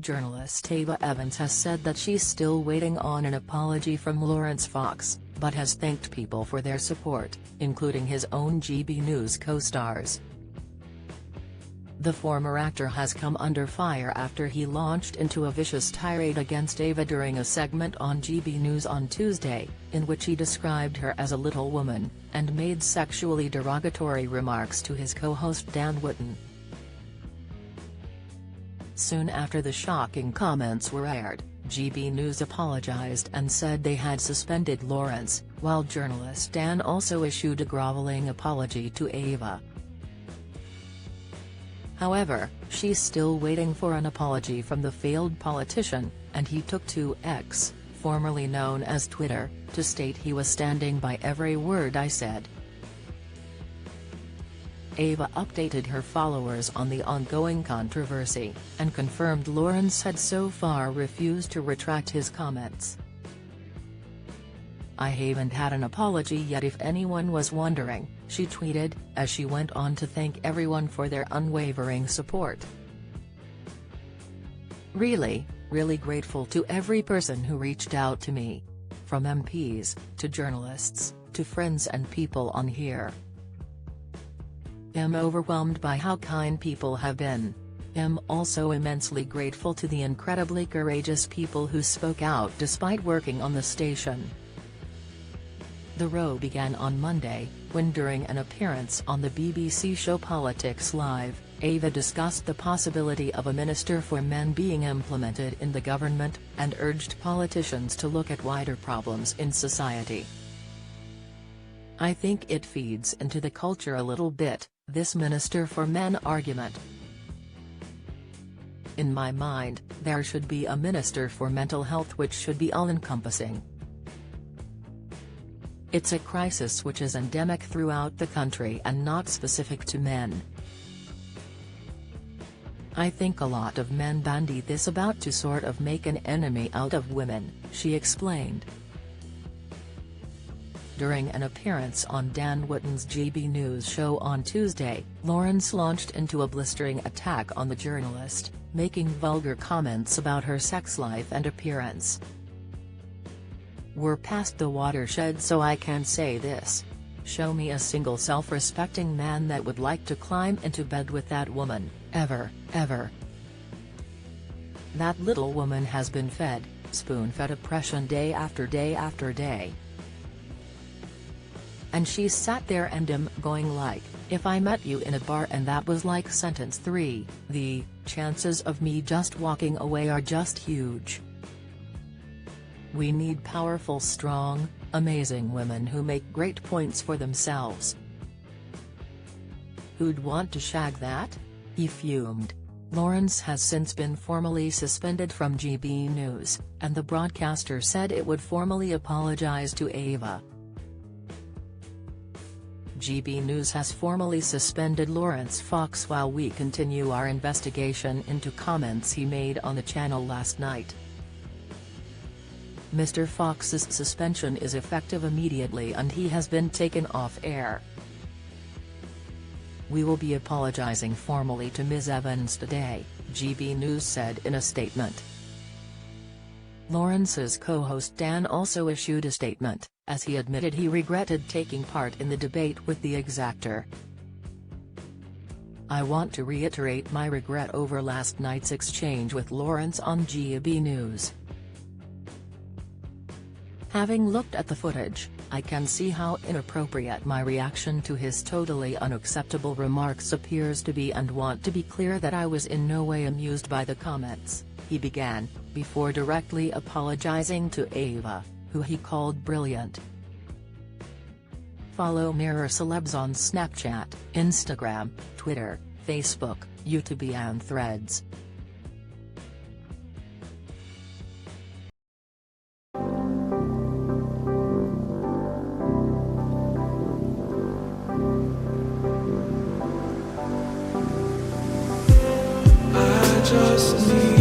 Journalist Ava Evans has said that she's still waiting on an apology from Laurence Fox, but has thanked people for their support, including his own GB News co-stars. The former actor has come under fire after he launched into a vicious tirade against Ava during a segment on GB News on Tuesday, in which he described her as a little woman, and made sexually derogatory remarks to his co-host Dan Wootton. Soon after the shocking comments were aired, GB News apologized and said they had suspended Laurence, while journalist Dan also issued a groveling apology to Ava. However, she's still waiting for an apology from the failed politician, and he took to X, formerly known as Twitter, to state he was standing by every word I said. Ava updated her followers on the ongoing controversy, and confirmed Laurence had so far refused to retract his comments. "I haven't had an apology yet, if anyone was wondering," she tweeted, as she went on to thank everyone for their unwavering support. Really grateful to every person who reached out to me. From MPs, to journalists, to friends and people on here. I'm overwhelmed by how kind people have been. I'm also immensely grateful to the incredibly courageous people who spoke out despite working on the station. The row began on Monday, when during an appearance on the BBC show Politics Live, Ava discussed the possibility of a Minister for Men being implemented in the government, and urged politicians to look at wider problems in society. "I think it feeds into the culture a little bit, this Minister for Men argument. In my mind, there should be a Minister for Mental Health which should be all-encompassing. It's a crisis which is endemic throughout the country and not specific to men. I think a lot of men bandy this about to sort of make an enemy out of women," she explained. During an appearance on Dan Wootton's GB News show on Tuesday, Laurence launched into a blistering attack on the journalist, making vulgar comments about her sex life and appearance. "We're past the watershed, so I can say this. Show me a single self-respecting man that would like to climb into bed with that woman, ever. That little woman has been fed, spoon-fed oppression day after day after day. And she's sat there and going like, if I met you in a bar and that was like sentence 3, the chances of me just walking away are just huge. We need powerful, strong, amazing women who make great points for themselves. Who'd want to shag that?" he fumed. Laurence has since been formally suspended from GB News, and the broadcaster said it would formally apologize to Ava. GB News has formally suspended Laurence Fox while we continue our investigation into comments he made on the channel last night. Mr. Fox's suspension is effective immediately and he has been taken off air. We will be apologizing formally to Ms. Evans today, GB News said in a statement. Laurence's co-host Dan also issued a statement, as he admitted he regretted taking part in the debate with the exactor. "I want to reiterate my regret over last night's exchange with Laurence on GB News. Having looked at the footage, I can see how inappropriate my reaction to his totally unacceptable remarks appears to be, and want to be clear that I was in no way amused by the comments," he began, before directly apologizing to Ava, who he called brilliant. Follow Mirror Celebs on Snapchat, Instagram, Twitter, Facebook, YouTube and Threads. Just need